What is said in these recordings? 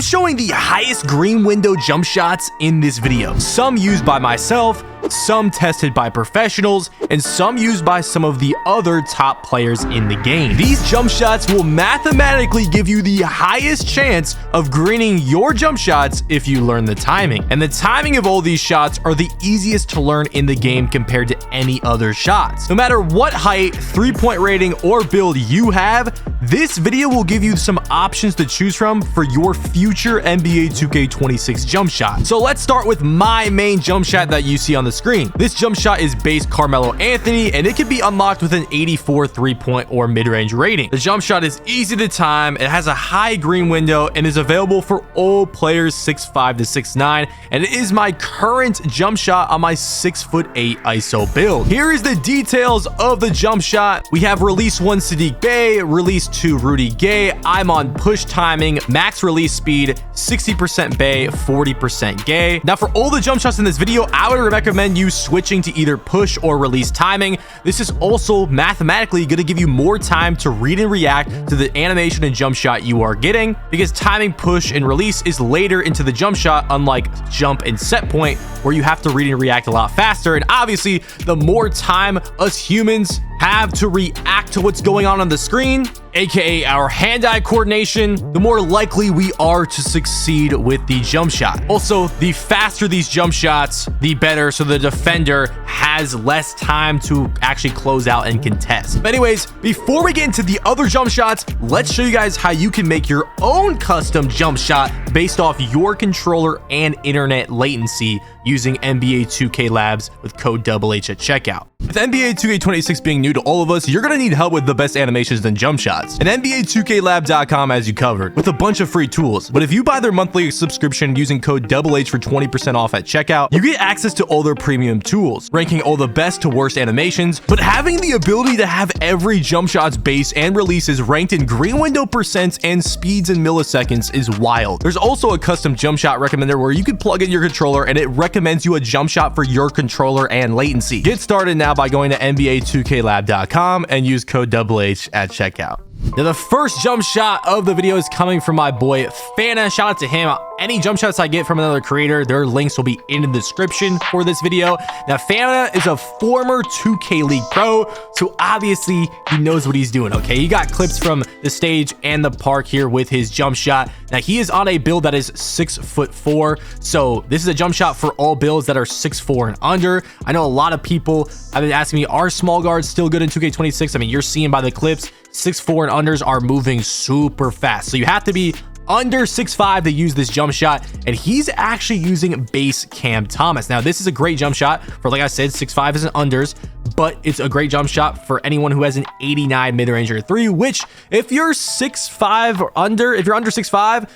showing the highest green window jump shots in this video. Some used by myself, some tested by professionals, and some used by some of the other top players in the game. These jump shots will mathematically give you the highest chance of greening your jump shots if you learn the timing. And the timing of all these shots are the easiest to learn in the game compared to any other shots. No matter what height, 3-point rating, or build you have, this video will give you some options to choose from for your future NBA 2K26 jump shot. So let's start with my main jump shot that you see on the screen. This jump shot is base Carmelo Anthony, and it can be unlocked with an 84 3-point or mid-range rating. The jump shot is easy to time, it has a high green window, and is available for all players 6'5" to 6'9", and it is my current jump shot on my 6'8" ISO build. Here is the details of the jump shot. We have release 1 𝘫𝘮𝘁, release 2 𝘫𝘠𝘰. I'm on push timing, max release speed, 60% 𝘫, 40% 𝘰. Now for all the jump shots in this video, I would recommend you switching to either push or release timing. This is also mathematically going to give you more time to read and react to the animation and jump shot you are getting, because timing push and release is later into the jump shot, unlike jump and set point where you have to read and react a lot faster. And obviously the more time us humans have to react to what's going on the screen, aka our hand-eye coordination, the more likely we are to succeed with the jump shot. Also, the faster these jump shots, the better, so the defender has less time to actually close out and contest. But anyways, before we get into the other jump shots, let's show you guys how you can make your own custom jump shot based off your controller and internet latency using NBA 2K Labs with code 𝘠𝘓 at checkout. With NBA 2K26 being new to all of us, you're gonna need help with the best animations and jump shots. And NBA2KLab.com has you covered with a bunch of free tools. But if you buy their monthly subscription using code 𝘠𝘓 for 20% off at checkout, you get access to all their premium tools, ranking all the best to worst animations, but having the ability to have every jump shot's base and releases ranked in green window percents and speeds in milliseconds is wild. There's also a custom jump shot recommender where you can plug in your controller and it recommends you a jump shot for your controller and latency. Get started now by going to NBA2KLab.com and use code 𝘠𝘓 at checkout. Now, the first jump shot of the video is coming from my boy 𝘬𝘂. Shout out to him. Any jump shots I get from another creator, their links will be in the description for this video. Now, 𝘬𝘂 is a former 2K League pro, so obviously he knows what he's doing, okay? He got clips from the stage and the park here with his jump shot. Now, he is on a build that is 6'4", so this is a jump shot for all builds that are 6'4" and under. I know a lot of people have been asking me, are small guards still good in 2K26? I mean, you're seeing by the clips, 6'4" and unders are moving super fast, so you have to be under 6'5" to use this jump shot, and he's actually using base Cam Thomas. Now, this is a great jump shot for, like I said, 6'5" is an unders, but it's a great jump shot for anyone who has an 89 mid-range or 3, which if you're 6'5" or under, if you're under 6'5",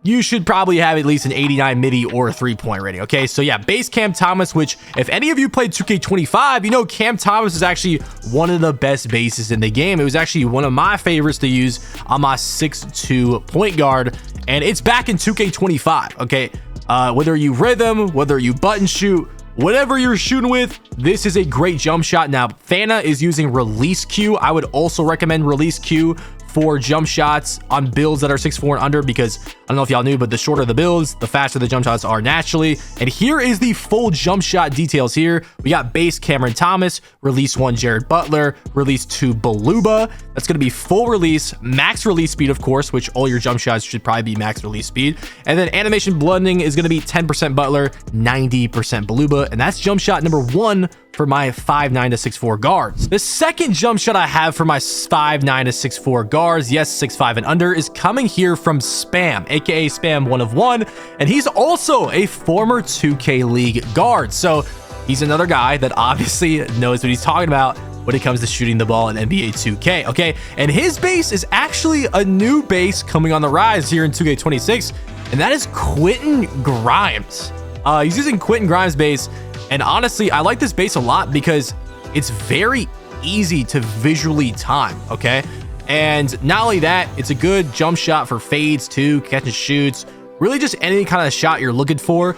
you should probably have at least an 89 midi or a 3-point rating. Okay, so yeah, base Cam Thomas, which if any of you played 2K25, you know Cam Thomas is actually one of the best bases in the game. It was actually one of my favorites to use on my 6'2" point guard, and it's back in 2K25. Okay, whether you rhythm, whether you button shoot, whatever you're shooting with, this is a great jump shot. Now, 𝘬𝘂 is using release Q. I would also recommend release Q for jump shots on builds that are 6'4" and under, because I don't know if y'all knew, but the shorter the builds, the faster the jump shots are naturally. And here is the full jump shot details here. We got base Cameron Thomas, release 1 Jared Butler, release 2 𝘠𝘠𝘁. That's going to be full release, max release speed, of course, which all your jump shots should probably be max release speed. And then animation blending is going to be 10% Butler, 90% 𝘠𝘠𝘁. And that's jump shot number 1 for my 5'9" to 6'4" guards. The second jump shot I have for my 5'9" to 6'4" guards, yes, 6'5" and under, is coming here from Spam, aka Spam 1 of 1, and he's also a former 2K League guard. So he's another guy that obviously knows what he's talking about when it comes to shooting the ball in NBA 2K, okay? And his base is actually a new base coming on the rise here in 2K26, and that is Quentin Grimes. He's using Quentin Grimes' base, and honestly, I like this base a lot because it's very easy to visually time, okay? And not only that, it's a good jump shot for fades too, catch and shoots, really just any kind of shot you're looking for.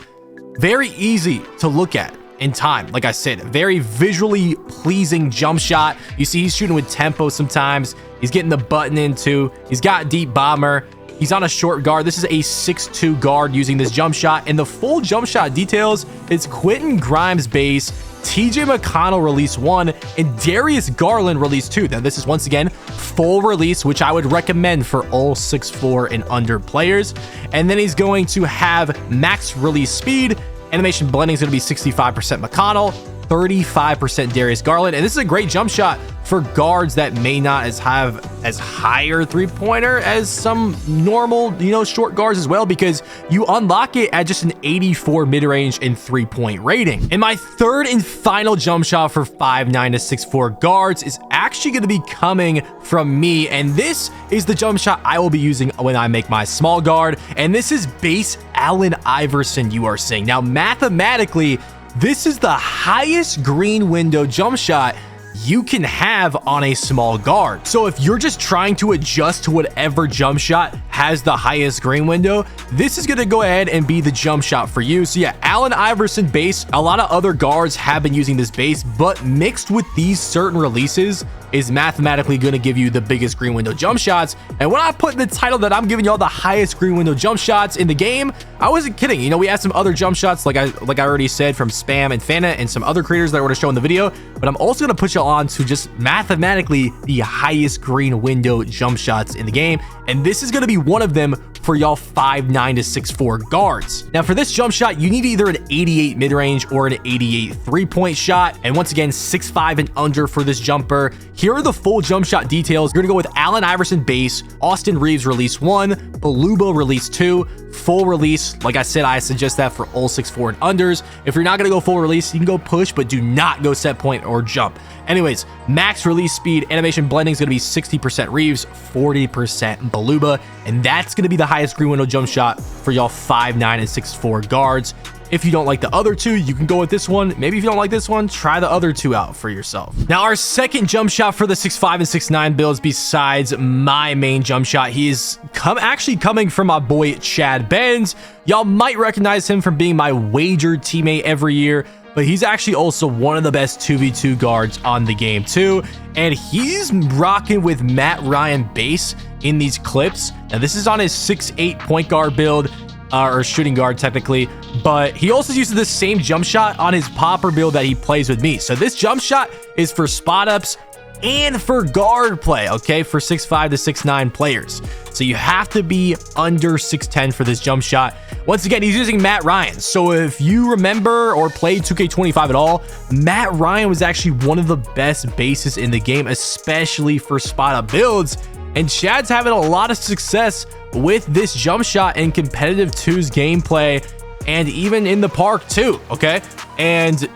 Very easy to look at in time. Like I said, very visually pleasing jump shot. You see he's shooting with tempo sometimes. He's getting the button in too. He's got deep bomber. He's on a short guard. This is a 6'2 guard using this jump shot. And the full jump shot details is Quentin Grimes base, TJ McConnell release 1, and Darius Garland release 2. Now, this is once again full release, which I would recommend for all 6'4 and under players. And then he's going to have max release speed. Animation blending is going to be 65% McConnell, 35% Darius Garland. And this is a great jump shot for guards that may not have as higher three-pointer as some normal, short guards as well, because you unlock it at just an 84 mid-range and three-point rating. And my third and final jump shot for 5'9 to 6'4 guards is actually going to be coming from me, and this is the jump shot I will be using when I make my small guard, and this is base Allen Iverson you are seeing. Now, mathematically, this is the highest green window jump shot you can have on a small guard. So if you're just trying to adjust to whatever jump shot has the highest green window, this is going to go ahead and be the jump shot for you. So yeah, Allen Iverson base. A lot of other guards have been using this base, but mixed with these certain releases is mathematically going to give you the biggest green window jump shots. And when I put in the title that I'm giving y'all the highest green window jump shots in the game, I wasn't kidding. We have some other jump shots like I already said from Spam and Fana and some other creators that I want to show in the video, but I'm also going to put y'all on to just mathematically the highest green window jump shots in the game, and this is going to be one of them for y'all 5'9 to 6'4 guards. Now for this jump shot, you need either an 88 mid-range or an 88 three-point shot, and once again 6'5 and under for this jumper. Here are the full jump shot details. You're gonna go with Allen Iverson base, Austin Reeves release 1, 𝘁𝘁 release 2, full release. Like I said, I suggest that for all 6'4 and unders. If you're not gonna go full release, you can go push, but do not go set point or jump. Anyways, max release speed, animation blending is going to be 60% Reeves, 40% 𝘁𝘁𝘁, and that's going to be the highest green window jump shot for y'all 5'9 and 6'4 guards. If you don't like the other two, you can go with this one. Maybe if you don't like this one, try the other two out for yourself. Now, our second jump shot for the 6'5 and 6'9 builds, besides my main jump shot, he is actually coming from my boy Chad Benz. Y'all might recognize him from being my wager teammate every year, but he's actually also one of the best 2v2 guards on the game too. And he's rocking with Matt Ryan base in these clips. Now this is on his 6'8 point guard build, or shooting guard technically, but he also uses the same jump shot on his popper build that he plays with me. So this jump shot is for spot ups and for guard play, okay, for 6'5 to 6'9 players. So you have to be under 6'10 for this jump shot. Once again, he's using Matt Ryan. So if you remember or played 2K25 at all, Matt Ryan was actually one of the best bases in the game, especially for spot up builds. And Chad's having a lot of success with this jump shot in competitive 2's gameplay and even in the park too, okay? And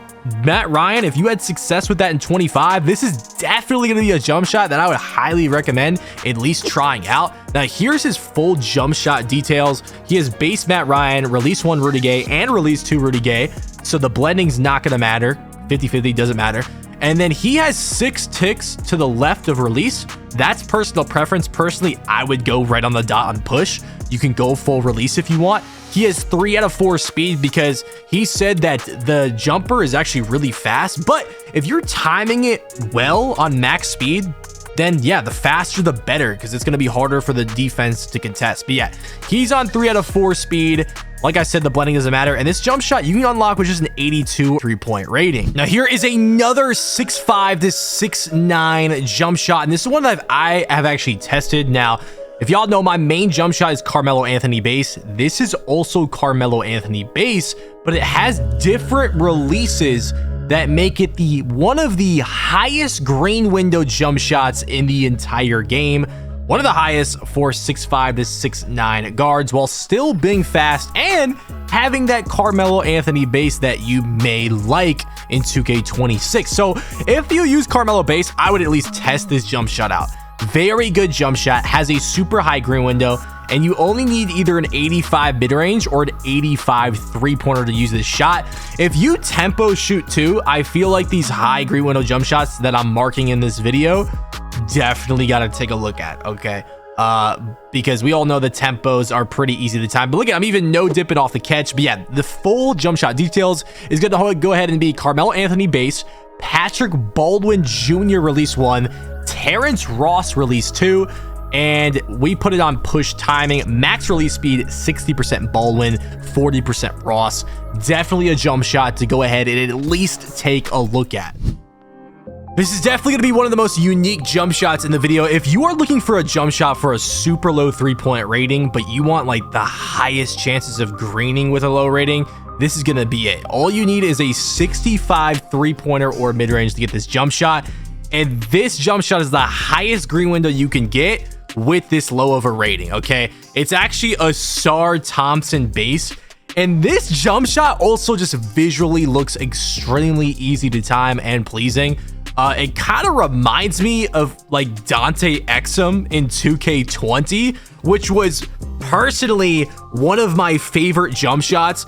Matt Ryan, if you had success with that in 25, this is definitely going to be a jump shot that I would highly recommend at least trying out. Now, here's his full jump shot details. He has base Matt Ryan, release 1 Rudy Gay, and release 2 Rudy Gay. So the blending's not going to matter. 50-50 doesn't matter. And then he has 6 ticks to the left of release. That's personal preference. Personally, I would go right on the dot on push. You can go full release if you want. He has 3 out of 4 speed because he said that the jumper is actually really fast. But if you're timing it well on max speed, then yeah, the faster the better, because it's going to be harder for the defense to contest. But yeah, he's on 3 out of 4 speed. Like I said, the blending doesn't matter. And this jump shot you can unlock with just an 82 three-point rating. Now here is another 6'5 to 6'9 jump shot. And this is one that I have actually tested. Now, if y'all know, my main jump shot is Carmelo Anthony base. This is also Carmelo Anthony base, but it has different releases that make it one of the highest green window jump shots in the entire game. One of the highest for 6'5 to 6'9 guards, while still being fast and having that Carmelo Anthony base that you may like in 2K26. So if you use Carmelo base, I would at least test this jump shot out. Very good jump shot, has a super high green window, and you only need either an 85 mid-range or an 85 three-pointer to use this shot. If you tempo shoot too, I feel like these high green window jump shots that I'm marking in this video definitely got to take a look at, okay? Because we all know the tempos are pretty easy to time. But look at, I'm even no dipping off the catch. But yeah, the full jump shot details is going to go ahead and be Carmelo Anthony base, Patrick Baldwin Jr. release 1, Terrence Ross release 2, and we put it on push timing, max release speed, 60% Baldwin, 40% Ross. Definitely a jump shot to go ahead and at least take a look at. This is definitely going to be one of the most unique jump shots in the video. If you are looking for a jump shot for a super low 3-point rating, but you want like the highest chances of greening with a low rating, this is going to be it. All you need is a 65 3-pointer or mid-range to get this jump shot. And this jump shot is the highest green window you can get with this low of a rating, okay? It's actually a Ausar Thompson base. And this jump shot also just visually looks extremely easy to time and pleasing. It kind of reminds me of like Dante Exum in 2K20, which was personally one of my favorite jump shots.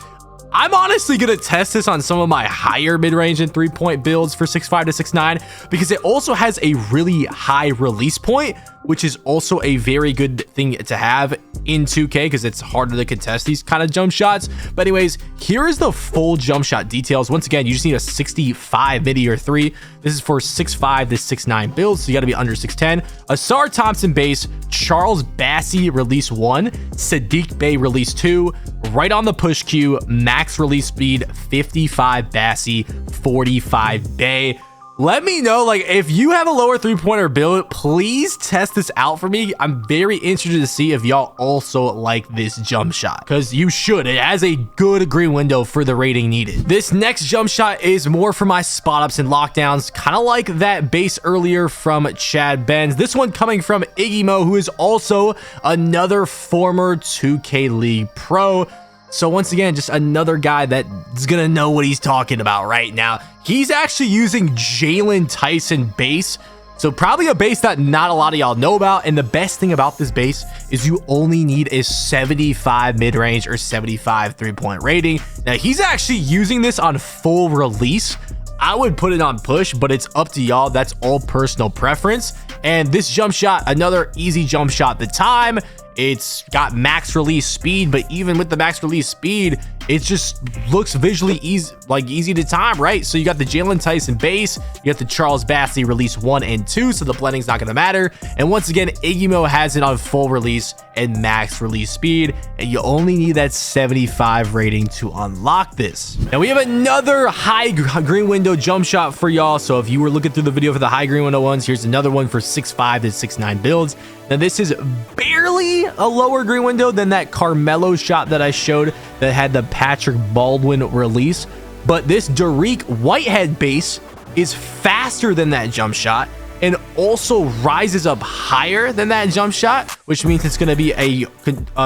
I'm honestly going to test this on some of my higher mid-range and 3-point builds for 6'5 to 6'9 because it also has a really high release point, which is also a very good thing to have in 2K because it's harder to contest these kind of jump shots. But anyways, here is the full jump shot details. Once again, you just need a 65 midi or 3. This is for 6'5 to 6'9 builds, so you got to be under 6'10. Ausar Thompson base, Charles Bassey release 1, Saddiq Bey release 2, right on the push queue, max release speed, 55 Bassey, 45 Bey. Let me know, like, if you have a lower 3-pointer build, please test this out for me. I'm very interested to see if y'all also like this jump shot, because you should. It has a good green window for the rating needed. This next jump shot is more for my spot ups and lockdowns, kind of like that base earlier from Chad Benz. This one coming from 𝘰𝘯𝘕, who is also another former 2K League pro. So once again, just another guy that's gonna know what he's talking about right now. He's actually using Jalen Tyson base, so probably a base that not a lot of y'all know about. And the best thing about this base is you only need a 75 mid-range or 75 3-point rating. Now he's actually using this on full release. I would put it on push, but it's up to y'all. That's all personal preference. And this jump shot, another easy jump shot. The time, it's got max release speed, but even with the max release speed, it just looks visually easy to time, right? So you got the Jalen Tyson base, you got the Charles Bassey release 1 and 2, so the blending's not gonna matter. And once again, 𝘰𝘯𝘕 has it on full release and max release speed, and you only need that 75 rating to unlock this. Now we have another high green window jump shot for y'all. So if you were looking through the video for the high green window ones, here's another one for 6'5 to 6'9 builds. Now this is barely a lower green window than that Carmelo shot that I showed that had the Patrick Baldwin release, but this 𝘸𝘰𝘯𝘵 base is faster than that jump shot and also rises up higher than that jump shot, which means it's going to be a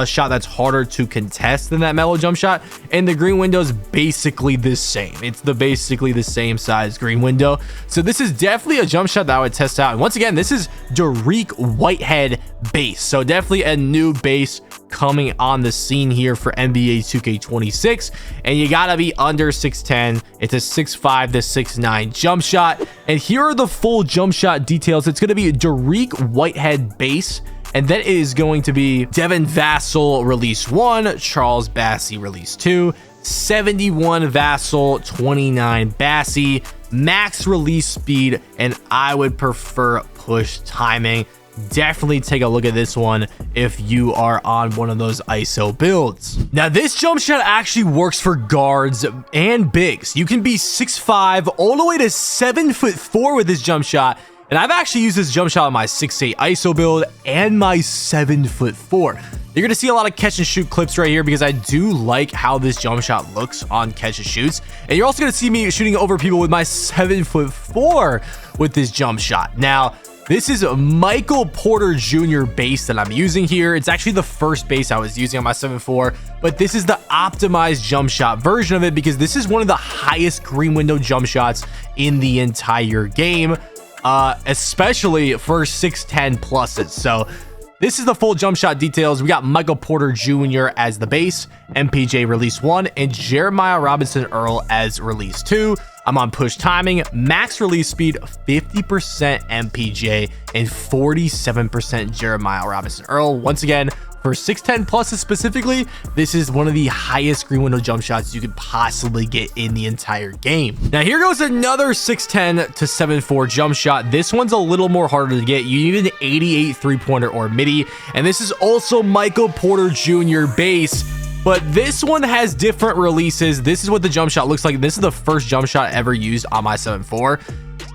shot that's harder to contest than that Melo jump shot. And the green window is basically the same. It's basically the same size green window. So this is definitely a jump shot that I would test out. And once again, this is 𝘸𝘰𝘯𝘵 base. So definitely a new base coming on the scene here for NBA 2K26, and you gotta be under 6'10. It's a 6'5 to 6'9 jump shot. And here are the full jump shot details. It's gonna be a 𝘸𝘰𝘯𝘵 base, and that is going to be Devin Vassell release 1, Charles Bassey release 2, 71 Vassell, 29 Bassey, max release speed, and I would prefer push timing. Definitely take a look at this one if you are on one of those ISO builds. Now this jump shot actually works for guards and bigs. You can be 6'5 all the way to 7'4 with this jump shot. And I've actually used this jump shot on my 6'8 ISO build and my 7'4. You're gonna see a lot of catch and shoot clips right here because I do like how this jump shot looks on catch and shoots. And you're also gonna see me shooting over people with my 7'4 with this jump shot. Now, this is a Michael Porter Jr. base that I'm using here. It's actually the first base I was using on my 7'4, but this is the optimized jump shot version of it because this is one of the highest green window jump shots in the entire game, especially for 6'10 pluses. So this is the full jump shot details. We got Michael Porter Jr. as the base, MPJ release 1, and Jeremiah Robinson Earl as release 2. I'm on push timing, max release speed, 50% MPJ, and 47% 𝘠𝘯𝘭𝘪𝘴. Once again, for 610 pluses specifically, this is one of the highest green window jump shots you could possibly get in the entire game. Now here goes another 610 to 7.4 jump shot. This one's a little more harder to get. You need an 88 3-pointer or midi, and this is also Michael Porter Jr. base. But this one has different releases. This is what the jump shot looks like. This is the first jump shot ever used on my 7.4.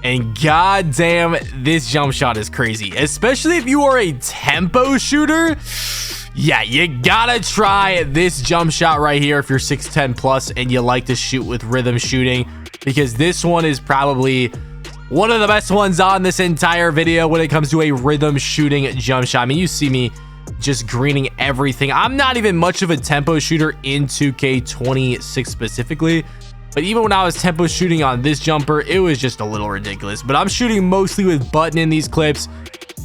And goddamn, this jump shot is crazy, especially if you are a tempo shooter. Yeah, you gotta try this jump shot right here if you're 6'10 plus and you like to shoot with rhythm shooting, because this one is probably one of the best ones on this entire video when it comes to a rhythm shooting jump shot. I mean, you see me just greening everything. I'm not even much of a tempo shooter in 2K26 specifically, but even when I was tempo shooting on this jumper, it was just a little ridiculous. But I'm shooting mostly with button in these clips,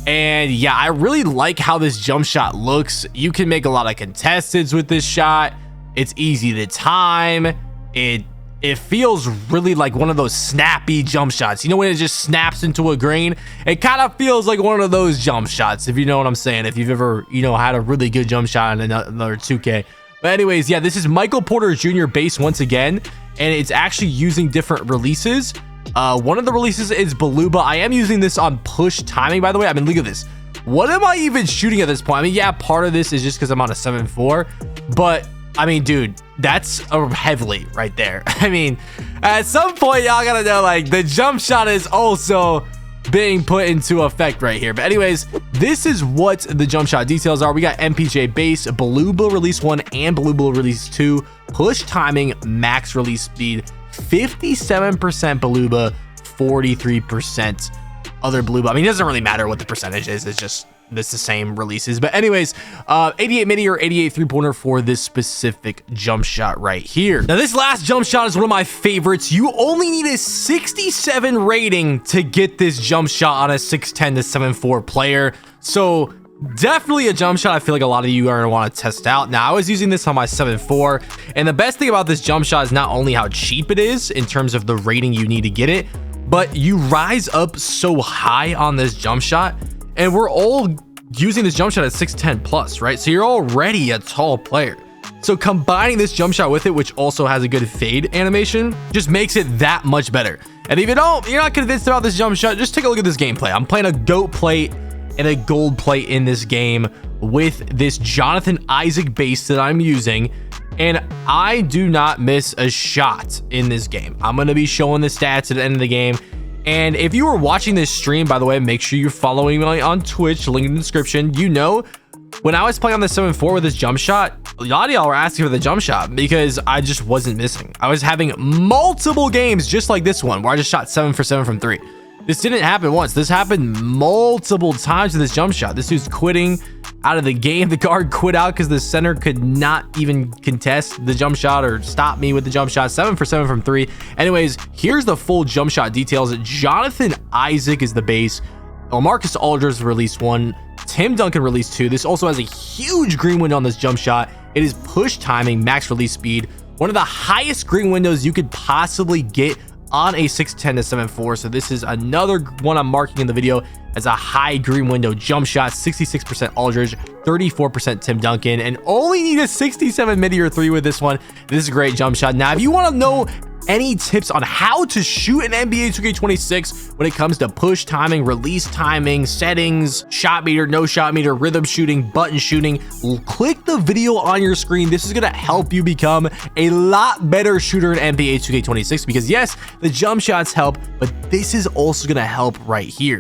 and yeah, I really like how this jump shot looks. You can make a lot of contesteds with this shot. It's easy to time. It feels really like one of those snappy jump shots. You know, when it just snaps into a green, it kind of feels like one of those jump shots, if you know what I'm saying, if you've ever, you know, had a really good jump shot in another 2K. But anyways, yeah, this is Michael Porter Jr. base once again, and it's actually using different releases. One of the releases is 𝘸𝘠𝘵. I am using this on push timing, by the way. I mean, look at this. What am I even shooting at this point? I mean, yeah, part of this is just because I'm on a 7.4, but I mean, dude, that's a heavily right there. I mean, at some point, y'all gotta know, like, the jump shot is also being put into effect right here. But anyways, this is what the jump shot details are. We got MPJ base, 𝘸𝘠𝘵 release 1 and 𝘸𝘠𝘵 release 2, push timing, max release speed, 57% 𝘸𝘠𝘵, 43% other 𝘸𝘠𝘵. I mean, it doesn't really matter what the percentage is. It's just this the same releases. But anyways, 88 midi or 88 3-pointer for this specific jump shot right here. Now this last jump shot is one of my favorites. You only need a 67 rating to get this jump shot on a 6'10 to 7'4 player. So definitely a jump shot I feel like a lot of you are gonna want to test out. Now I was using this on my 7.4, and the best thing about this jump shot is not only how cheap it is in terms of the rating you need to get it, but you rise up so high on this jump shot, and we're all using this jump shot at 6'10 plus, right? So you're already a tall player. So combining this jump shot with it, which also has a good fade animation, just makes it that much better. And if you're not convinced about this jump shot, just take a look at this gameplay. I'm playing a GOAT plate and a gold plate in this game with this Jonathan Isaac base that I'm using, and I do not miss a shot in this game. I'm going to be showing the stats at the end of the game. And if you were watching this stream, by the way, make sure you're following me on Twitch, link in the description. You know, when I was playing on the 7.4 with this jump shot, a lot of y'all were asking for the jump shot because I just wasn't missing. I was having multiple games just like this one where I just shot 7 for 7 from 3. This didn't happen once. This happened multiple times with this jump shot. This dude's quitting out of the game. The guard quit out because the center could not even contest the jump shot or stop me with the jump shot. 7 for 7 from 3. Anyways, here's the full jump shot details. Jonathan Isaac is the base. LaMarcus Aldridge release 1. Tim Duncan release 2. This also has a huge green window on this jump shot. It is push timing, max release speed. One of the highest green windows you could possibly get on a 6'10 to 7'4. So this is another one I'm marking in the video as a high green window jump shot. 66% Aldridge, 34% Tim Duncan, and only need a 67 midi or 3 with this one. This is a great jump shot. Now if you want to know any tips on how to shoot an NBA 2K26 when it comes to push timing, release timing, settings, shot meter, no shot meter, rhythm shooting, button shooting, click the video on your screen. This is going to help you become a lot better shooter in NBA 2K26, because yes, the jump shots help, but this is also going to help right here.